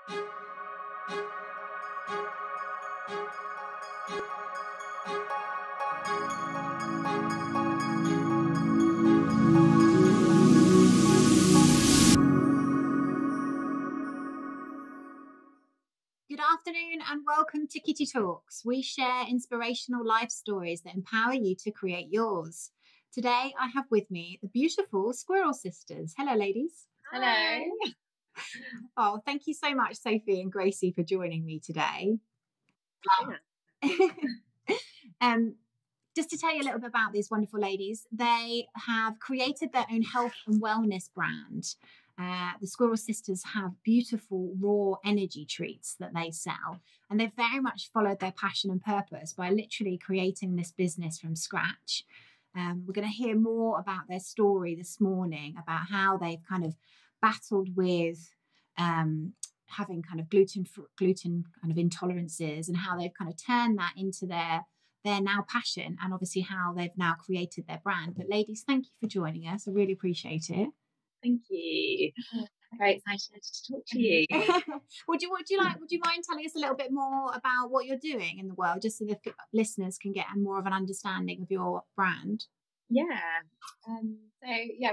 Good afternoon and welcome to Kitty Talks. We share inspirational life stories that empower you to create yours. Today I have with me the beautiful Squirrel Sisters. Hello, ladies. Hello. Oh, thank you so much, Sophie and Gracie, for joining me today. Just to tell you a little bit about these wonderful ladies, they have created their own health and wellness brand. The Squirrel Sisters have beautiful raw energy treats that they sell, and they've very much followed their passion and purpose by literally creating this business from scratch. We're going to hear more about their story this morning, about how they've kind of battled with having kind of gluten kind of intolerances, and how they've kind of turned that into their now passion, and obviously how they've now created their brand. But ladies, thank you for joining us. I really appreciate it. Thank you. Very excited to talk to you. Would you mind telling us a little bit more about what you're doing in the world, just so the listeners can get more of an understanding of your brand? Yeah.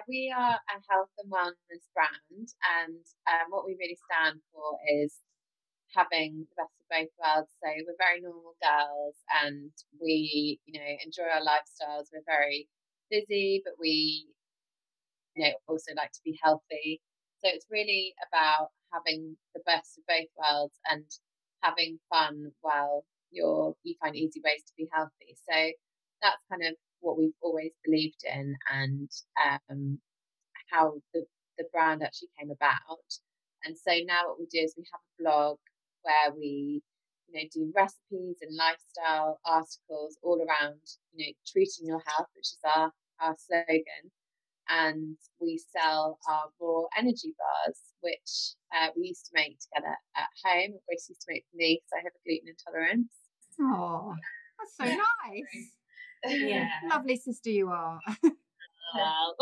We are a health and wellness brand, and what we really stand for is having the best of both worlds. So we're very normal girls, and we, enjoy our lifestyles. We're very busy, but we, also like to be healthy. So it's really about having the best of both worlds and having fun while you find easy ways to be healthy. So that's kind of what we've always believed in, and how the brand actually came about. And so now what we do is we have a blog where we do recipes and lifestyle articles all around treating your health, which is our slogan. And we sell our raw energy bars, which we used to make together at home. Gracie used to make for me because I have a gluten intolerance. Oh, that's so nice. Yeah. Lovely sister you are. Well.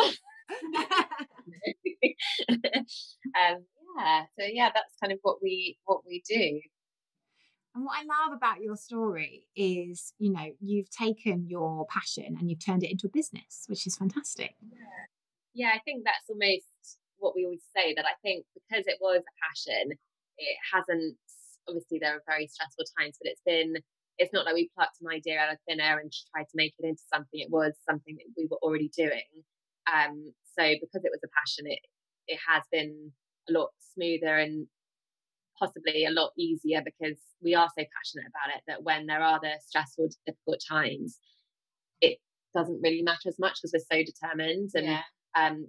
That's kind of what we do. And what I love about your story is, you've taken your passion and you've turned it into a business, which is fantastic. Yeah, I think that's almost what we always say, that I think because it was a passion, it hasn't, obviously there are very stressful times, but it's not like we plucked an idea out of thin air and tried to make it into something. It was something that we were already doing. So because it was a passion, it has been a lot smoother and possibly a lot easier, because we are so passionate about it that when there are the stressful, difficult times, it doesn't really matter as much because we're so determined and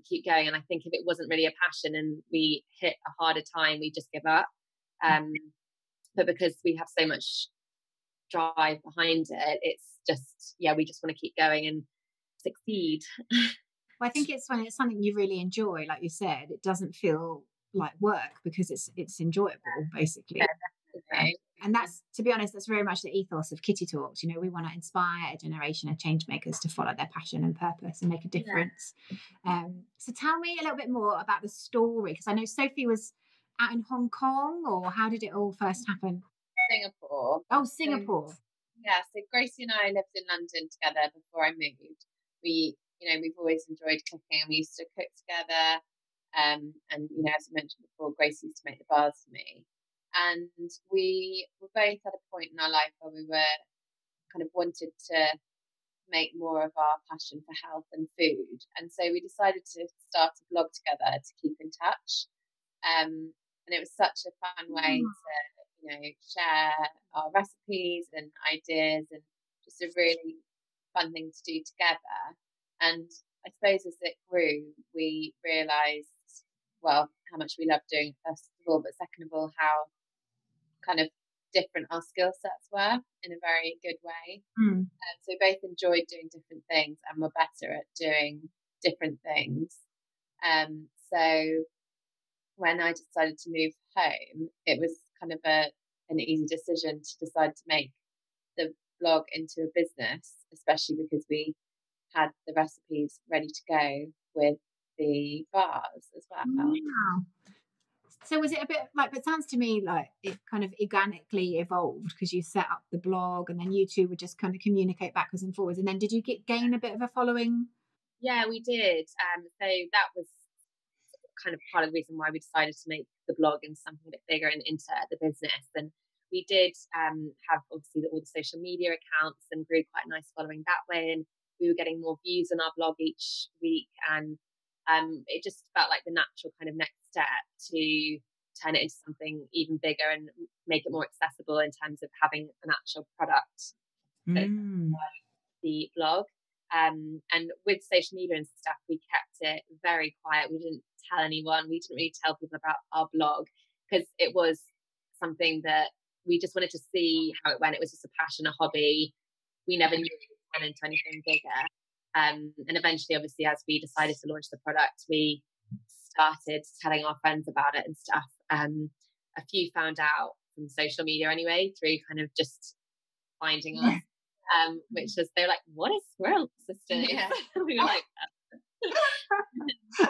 keep going. And I think if it wasn't really a passion and we hit a harder time, we just give up. But because we have so much drive behind it, it's just, we just want to keep going and succeed. Well, I think it's when it's something you really enjoy, like you said, it doesn't feel like work because it's enjoyable, basically. Yeah, and that's, to be honest, that's very much the ethos of Kitty Talks. We want to inspire a generation of change makers to follow their passion and purpose and make a difference. So tell me a little bit more about the story, because I know Sophie was out in Hong Kong, or how did it all first happen? Singapore. Oh, Singapore. So Gracie and I lived in London together before I moved. We've always enjoyed cooking, and we used to cook together. And as I mentioned before, Gracie used to make the bars for me. And we were both at a point in our life where we were kind of wanted to make more of our passion for health and food. And so we decided to start a blog together to keep in touch. And it was such a fun way to, share our recipes and ideas, and just a really fun thing to do together. And I suppose as it grew, we realised, well, how much we loved doing it, first of all, but second of all, how kind of different our skill sets were in a very good way. So we both enjoyed doing different things and were better at doing different things. So when I decided to move home, it was kind of an easy decision to decide to make the blog into a business, especially because we had the recipes ready to go with the bars as well. Wow. So was it a bit like, but it sounds to me like it kind of organically evolved because you set up the blog and then you two would just kind of communicate backwards and forwards. And then did you gain a bit of a following? Yeah, we did. So that was kind of part of the reason why we decided to make the blog into something a bit bigger and into the business. And we did have obviously all the social media accounts and grew quite a nice following that way. And we were getting more views on our blog each week. And it just felt like the natural kind of next step to turn it into something even bigger and make it more accessible in terms of having an actual product that's the blog. And with social media and stuff, we kept it very quiet. We didn't tell anyone. We didn't really tell people about our blog because it was something that we just wanted to see how it went. It was just a passion, a hobby. We never knew it would turn into anything bigger. And eventually, obviously, as we decided to launch the product, we started telling our friends about it and stuff. A few found out from social media anyway, through kind of just finding us. Which was, they're like, what is Squirrel Sisters? Yeah. We were like, so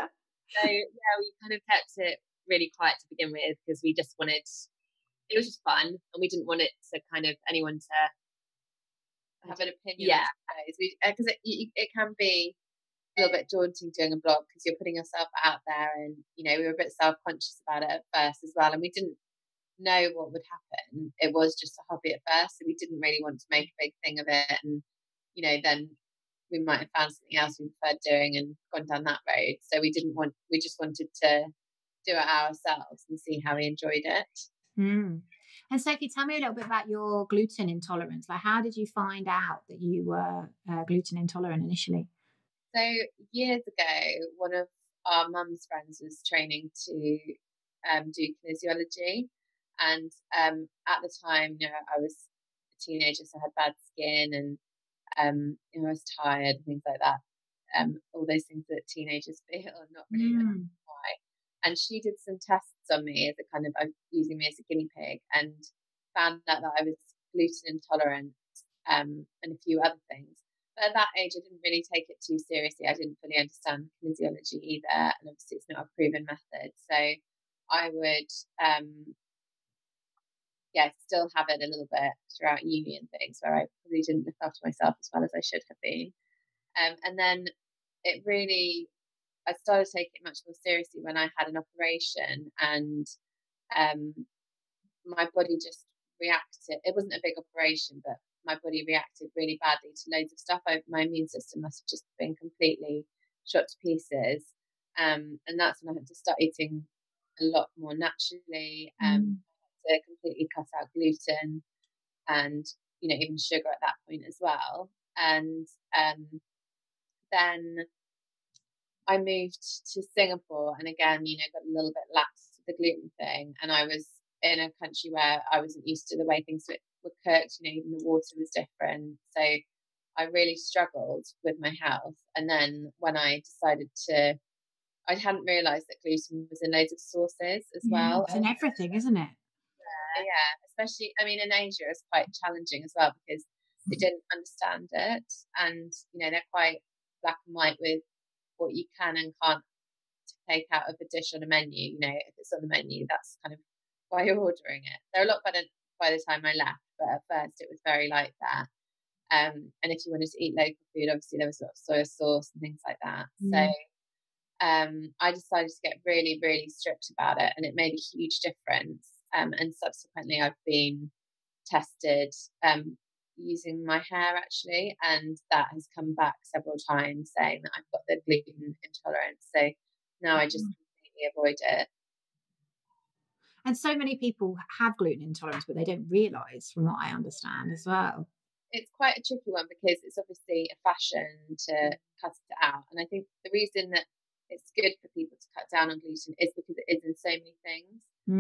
yeah, we kind of kept it really quiet to begin with because we just wanted, it was just fun and we didn't want it to kind of anyone to have an opinion. Yeah, because it can be a little bit daunting doing a blog because you're putting yourself out there, and we were a bit self-conscious about it at first as well, and we didn't know what would happen. It was just a hobby at first, so we didn't really want to make a big thing of it, and then we might have found something else we preferred doing and gone down that road. So we just wanted to do it ourselves and see how we enjoyed it. And Sophie, tell me a little bit about your gluten intolerance. Like, how did you find out that you were gluten intolerant initially? So years ago, one of our mum's friends was training to do kinesiology. And at the time, I was a teenager, so I had bad skin and I was tired and things like that. All those things that teenagers feel, not really why. And she did some tests on me as a kind of using me as a guinea pig, and found out that I was gluten intolerant and a few other things. But at that age, I didn't really take it too seriously. I didn't fully understand kinesiology either, and obviously it's not a proven method. So I would still have it a little bit throughout uni and things where I probably didn't look after myself as well as I should have been. And then I started taking it much more seriously when I had an operation, and my body just reacted. It wasn't a big operation, but my body reacted really badly to loads of stuff. My immune system must have just been completely shot to pieces. And that's when I had to start eating a lot more naturally. To completely cut out gluten and even sugar at that point as well. And then I moved to Singapore, and again got a little bit lax with the gluten thing, and I was in a country where I wasn't used to the way things were cooked. Even the water was different, so I really struggled with my health. And then when I decided I hadn't realised that gluten was in loads of sauces as well. It's in everything, isn't it? Yeah, especially, in Asia it's quite challenging as well because they didn't understand it, and they're quite black and white with what you can and can't take out of a dish on a menu. If it's on the menu, that's kind of why you're ordering it. They're a lot better by the time I left, but at first it was very like that. And if you wanted to eat local food, obviously there was a lot of soy sauce and things like that. So I decided to get really, really strict about it, and it made a huge difference. And subsequently I've been tested using my hair actually, and that has come back several times saying that I've got the gluten intolerance. So now I just completely avoid it. And so many people have gluten intolerance, but they don't realise, from what I understand as well. It's quite a tricky one because it's obviously a fashion to cut it out. And I think the reason that it's good for people to cut down on gluten is because it is in so many things. So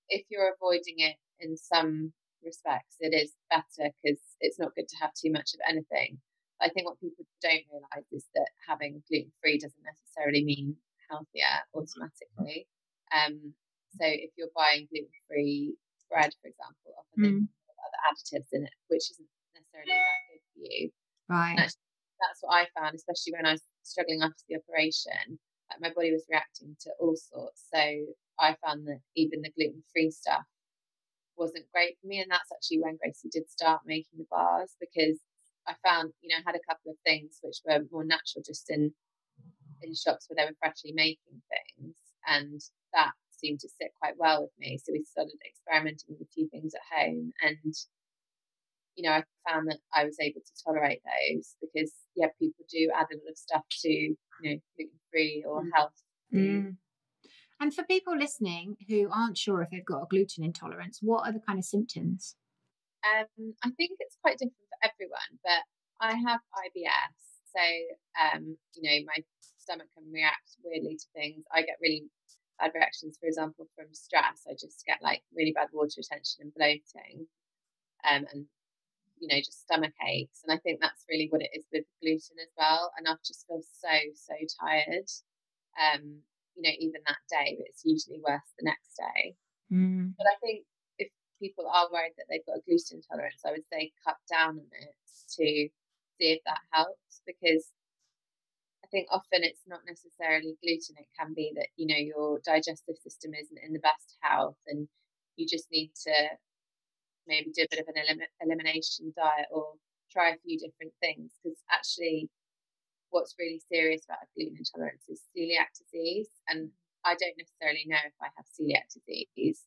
if you're avoiding it in some respects, it is better because it's not good to have too much of anything. But I think what people don't realise is that having gluten-free doesn't necessarily mean healthier automatically. So if you're buying gluten-free bread, for example, often there's other additives in it, which isn't necessarily that good for you. Right. That's what I found, especially when I was struggling after the operation. Like my body was reacting to all sorts. So I found that even the gluten-free stuff wasn't great for me. And that's actually when Gracie did start making the bars, because I found, I had a couple of things which were more natural just in shops where they were freshly making things, and that seemed to sit quite well with me. So we started experimenting with a few things at home, and I found that I was able to tolerate those, because people do add a lot of stuff to gluten-free or health food. And for people listening who aren't sure if they've got a gluten intolerance, what are the kind of symptoms? I think it's quite different for everyone, but I have IBS, so my stomach can react weirdly to things. I get really bad reactions, for example, from stress. I just get like really bad water retention and bloating, and just stomach aches. And I think that's really what it is with gluten as well. And I just feel so tired, even that day, but it's usually worse the next day. But I think if people are worried that they've got a gluten intolerance, I would say cut down on it to see if that helps, because I think often it's not necessarily gluten. It can be that, your digestive system isn't in the best health, and you just need to maybe do a bit of an elimination diet or try a few different things, because actually what's really serious about a gluten intolerance is celiac disease. And I don't necessarily know if I have celiac disease,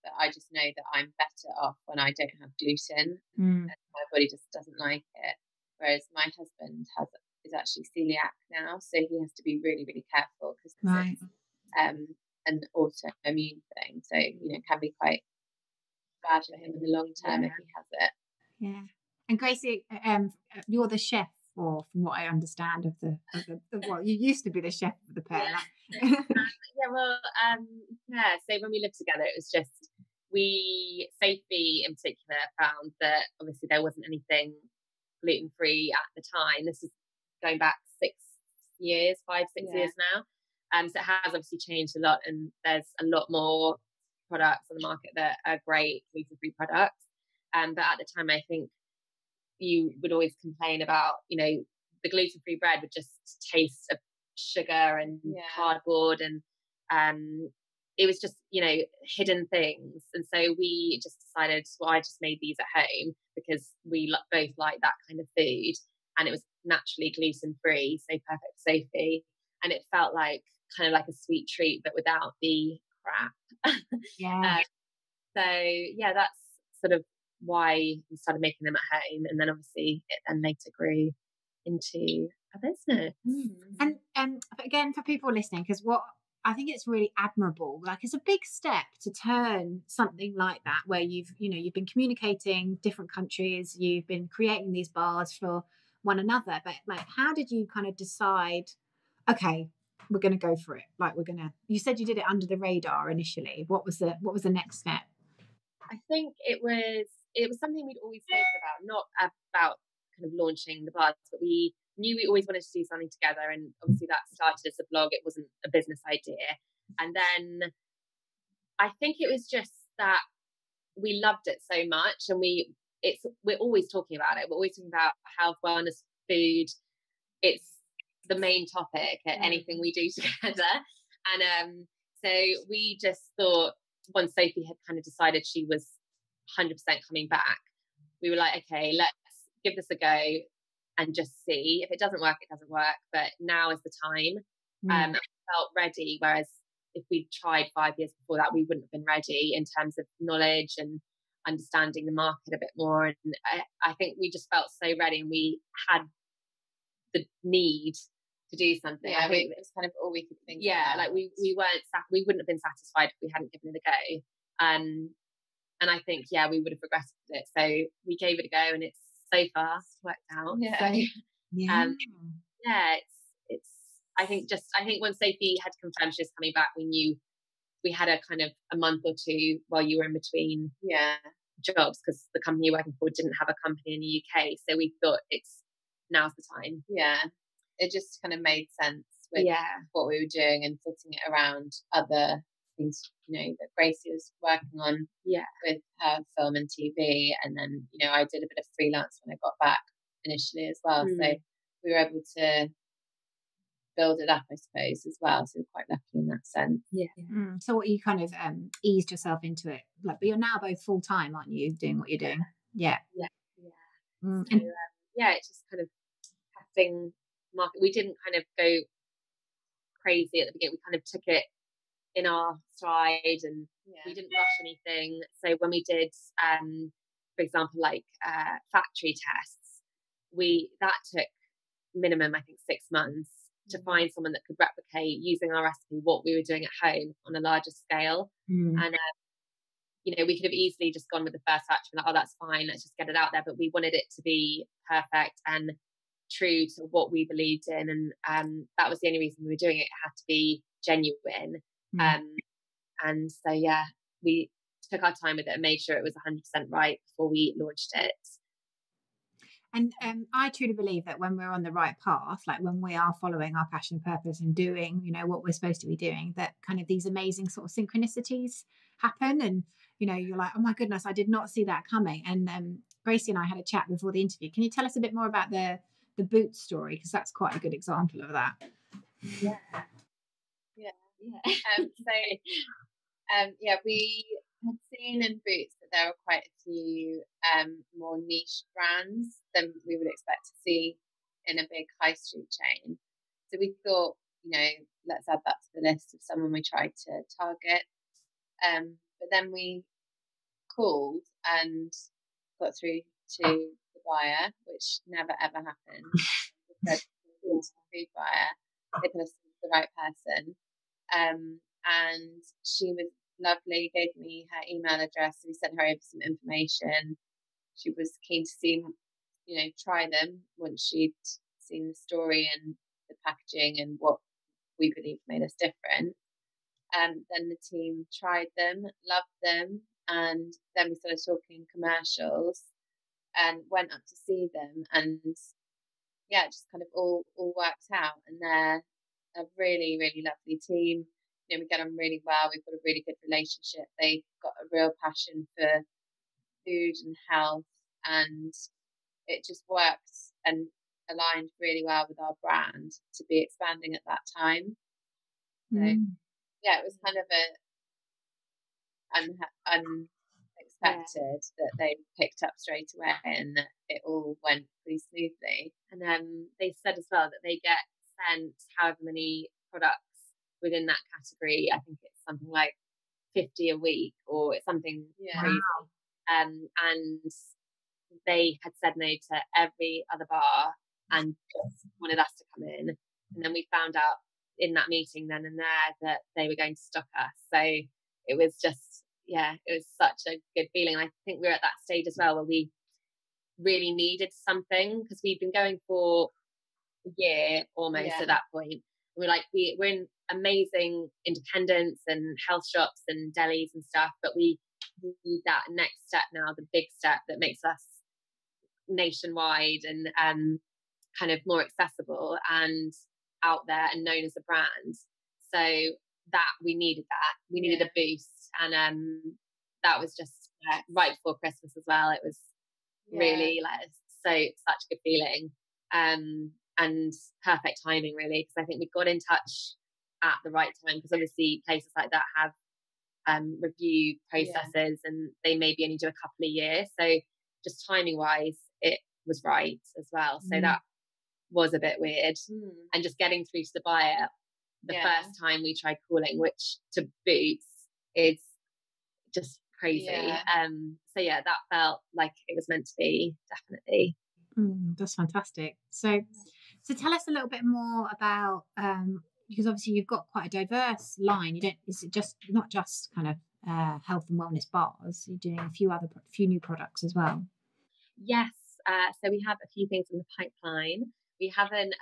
but I just know that I'm better off when I don't have gluten, and my body just doesn't like it. Whereas my husband is actually celiac now, so he has to be really, really careful, because it's an autoimmune thing. So, it can be quite bad for him in the long term if he has it. Yeah. And Gracie, you're the chef, or from what I understand of the well, you used to be the chef of the pair. So when we lived together, it was just Sophie in particular found that obviously there wasn't anything gluten-free at the time. This is going back 6 years, 5-6 years now. So it has obviously changed a lot, and there's a lot more products on the market that are great gluten-free products. But at the time, I think you would always complain about, the gluten-free bread would just taste of sugar and cardboard, and it was just, hidden things. And so we just decided, well, I just made these at home because we both like that kind of food, and it was naturally gluten-free, so perfect for Sophie. And it felt like kind of like a sweet treat, but without the crap. That's sort of why we started making them at home, and then obviously it then later grew into a business. And again, for people listening, because what I think it's really admirable, like it's a big step to turn something like that, where you've been communicating different countries, you've been creating these bars for one another, but like, how did you kind of decide, okay, we're going to go for it? Like, you said you did it under the radar initially. What was the next step? I think it was something we'd always spoken about, not about kind of launching the bars, but we knew we always wanted to do something together. And obviously that started as a blog. It wasn't a business idea. And then I think it was just that we loved it so much, and we're always talking about it. We're always talking about health, wellness, food. It's the main topic at anything we do together. And so we just thought, once Sophie had kind of decided she was 100% coming back, we were like, okay, let's give this a go and just see. If it doesn't work, it doesn't work. But now is the time. I felt ready, whereas if we'd tried 5 years before that, we wouldn't have been ready in terms of knowledge and understanding the market a bit more. And I think we just felt so ready, and we had the need to do something. I think it was kind of all we could think about. Like we wouldn't have been satisfied if we hadn't given it a go. And I think we would have regretted it. So we gave it a go, and it's so fast worked out. It's I think when Sophie had confirmed she was coming back, we knew we had a kind of a month or two while you were in between jobs, because the company you're working for didn't have a company in the UK. So we thought now's the time. It just kind of made sense with what we were doing and fitting it around other things, that Gracie was working on with her film and TV. And then, I did a bit of freelance when I got back initially as well. So we were able to build it up, I suppose, as well. So we're quite lucky in that sense. Yeah. So what, you kind of eased yourself into it, like, but you're now both full time, aren't you, doing what you're doing? Yeah. So it's just kind of testing market. We didn't kind of go crazy at the beginning. We kind of took it in our stride, and we didn't rush anything. So when we did, for example, like factory tests, that took minimum, I think, 6 months to find someone that could replicate, using our recipe, what we were doing at home on a larger scale. And we could have easily just gone with the first batch and like, oh, that's fine, let's just get it out there. But we wanted it to be perfect and true to what we believed in, and that was the only reason we were doing it. It had to be genuine. And so we took our time with it and made sure it was 100% right before we launched it. And I truly believe that when we're on the right path, like when we are following our passion and purpose and doing, what we're supposed to be doing, that kind of these amazing sort of synchronicities happen. And, you're like, oh my goodness, I did not see that coming. And Gracie and I had a chat before the interview. Can you tell us a bit more about the boot story? Because that's quite a good example of that. Yeah. We had seen in Boots that there were quite a few more niche brands than we would expect to see in a big high street chain. So we thought, let's add that to the list of someone we tried to target. But then we called and got through to the buyer, which never ever happened. We said to the food buyer, they put us with the right person. And she was lovely, gave me her email address, so we sent her over some information. She was keen to see, try them once she'd seen the story and the packaging and what we believed made us different. Then the team tried them, loved them, and then we started talking commercials and went up to see them, and just kind of all worked out. And they're a really, really lovely team. We get on really well. We've got a really good relationship. They've got a real passion for food and health, and it just worked and aligned really well with our brand to be expanding at that time. So it was kind of unexpected that they picked up straight away and that it all went pretty smoothly. And then they said as well that they get sent however many products within that category. I think it's something like 50 a week or something crazy. And they had said no to every other bar and just wanted us to come in. And then we found out in that meeting then and there that they were going to stock us. So it was just, it was such a good feeling. I think we were at that stage as well where we really needed something, because we'd been going for a year almost at that point. We're like, we're in amazing independents and health shops and delis and stuff, but we need that next step now, the big step that makes us nationwide and kind of more accessible and out there and known as a brand. So that we needed a boost, and that was just right before Christmas as well. It was really such a good feeling, and perfect timing really, because I think we got in touch at the right time, because obviously places like that have review processes and they maybe only do a couple of years, so just timing wise it was right as well. So that was a bit weird. And just getting through to the buyer the first time we tried calling, which to Boots is just crazy. So that felt like it was meant to be, definitely. That's fantastic. So tell us a little bit more about because obviously you've got quite a diverse line. Is it just not just kind of health and wellness bars? You're doing a few new products as well. Yes. So we have a few things in the pipeline. We haven't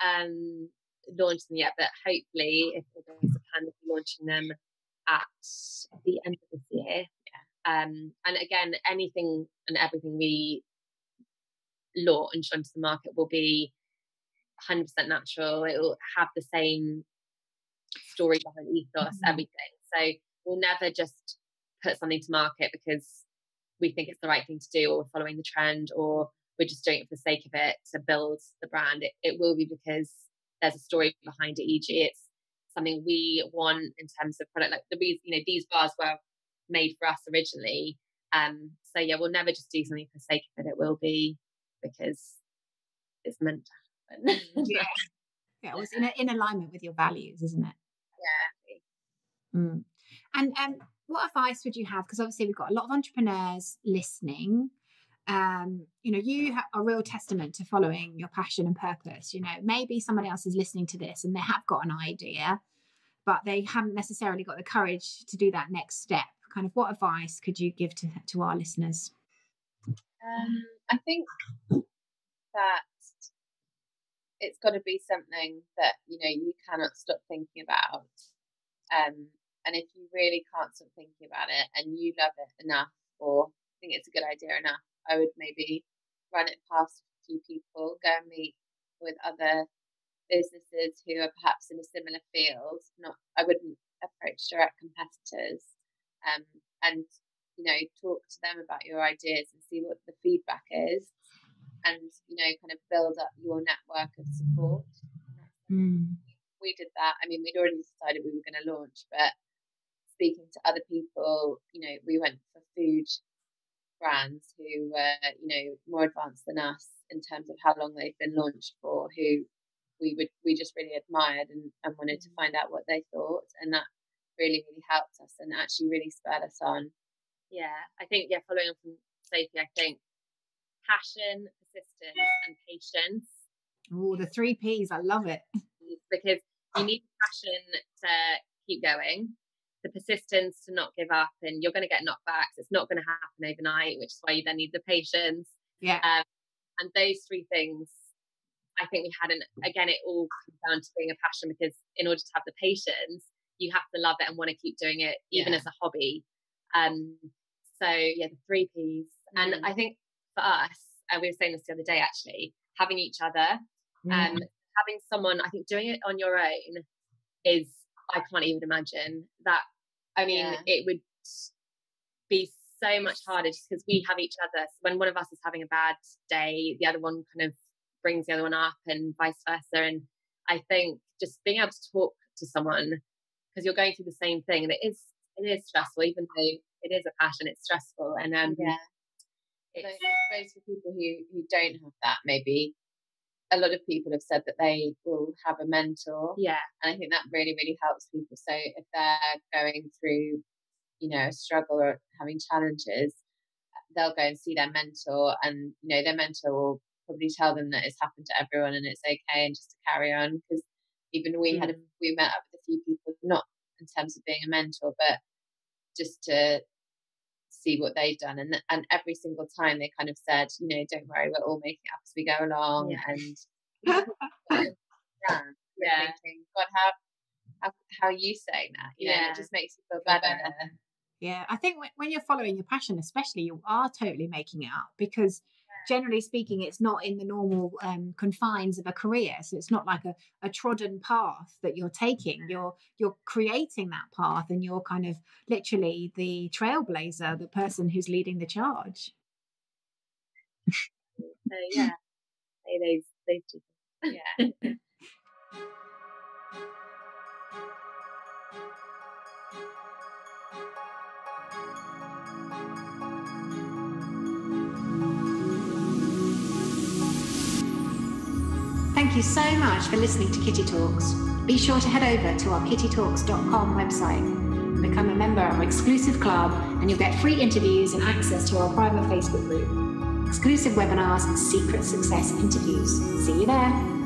launched them yet, but hopefully, if we're going to plan, to be launching them at the end of this year. And again, anything and everything we launch onto the market will be 100% natural. It will have the same story behind ethos, everything. So we'll never just put something to market because we think it's the right thing to do, or we're following the trend, or we're just doing it for the sake of it to build the brand. It will be because there's a story behind it, e.g. it's something we want in terms of product, like the reason, you know, these bars were made for us originally. So yeah, we'll never just do something for the sake of it. It will be because it's meant to happen. Yeah. Yeah, it was in alignment with your values, isn't it? Yeah. Mm. And what advice would you have? Because obviously we've got a lot of entrepreneurs listening. You know, you are a real testament to following your passion and purpose. You know, maybe somebody else is listening to this and they have got an idea, but they haven't necessarily got the courage to do that next step. Kind of what advice could you give to our listeners? I think that it's got to be something that, you know, you cannot stop thinking about. And if you really can't stop thinking about it and you love it enough, or think it's a good idea enough, I would maybe run it past a few people, go and meet with other businesses who are perhaps in a similar field. I wouldn't approach direct competitors, and, you know, talk to them about your ideas and see what the feedback is, and, you know, kind of build up your network of support. We did that. I mean, we'd already decided we were going to launch, but speaking to other people, you know, we went for food brands who were, you know, more advanced than us in terms of how long they've been launched for, who we just really admired and wanted to find out what they thought, and that really helped us and actually really spurred us on. Yeah, I think, yeah, following on from Sophie, I think passion, persistence, and patience. Oh, the 3 Ps, I love it. Because you need passion to keep going, the persistence to not give up, and you're going to get knockbacks. It's not going to happen overnight, which is why you then need the patience. Yeah. And those 3 things, I think we had, and again, it all comes down to being a passion, because in order to have the patience, you have to love it and want to keep doing it, even as a hobby. So yeah, the 3 Ps. And I think for us, we were saying this the other day, actually, having each other, having someone, I think doing it on your own is, I can't even imagine that. I mean, it would be so much harder just because we have each other. So when one of us is having a bad day, the other one kind of brings the other one up, and vice versa. And I think just being able to talk to someone, because you're going through the same thing, and it is stressful, even though it is a passion, it's stressful. And I suppose for people who don't have that, maybe a lot of people have said that they will have a mentor. Yeah. And I think that really helps people. So if they're going through, you know, a struggle or having challenges, they'll go and see their mentor, and, you know, their mentor will probably tell them that it's happened to everyone and it's okay, and just to carry on. Because even we met up with a few people, not in terms of being a mentor, but just to see what they've done, and every single time they kind of said, you know, don't worry, we're all making it up as we go along. And thinking, God, how are you saying that? You know, it just makes you feel better. Yeah, I think when you're following your passion, especially, you are totally making it up, because generally speaking, it's not in the normal confines of a career. So it's not like a trodden path that you're taking. You're creating that path, and you're kind of literally the trailblazer, the person who's leading the charge. Yeah, those two. Yeah. Thank you so much for listening to Kitty Talks. Be sure to head over to our kittytalks.com website and become a member of our exclusive club, and you'll get free interviews and access to our private Facebook group, exclusive webinars and secret success interviews. See you there.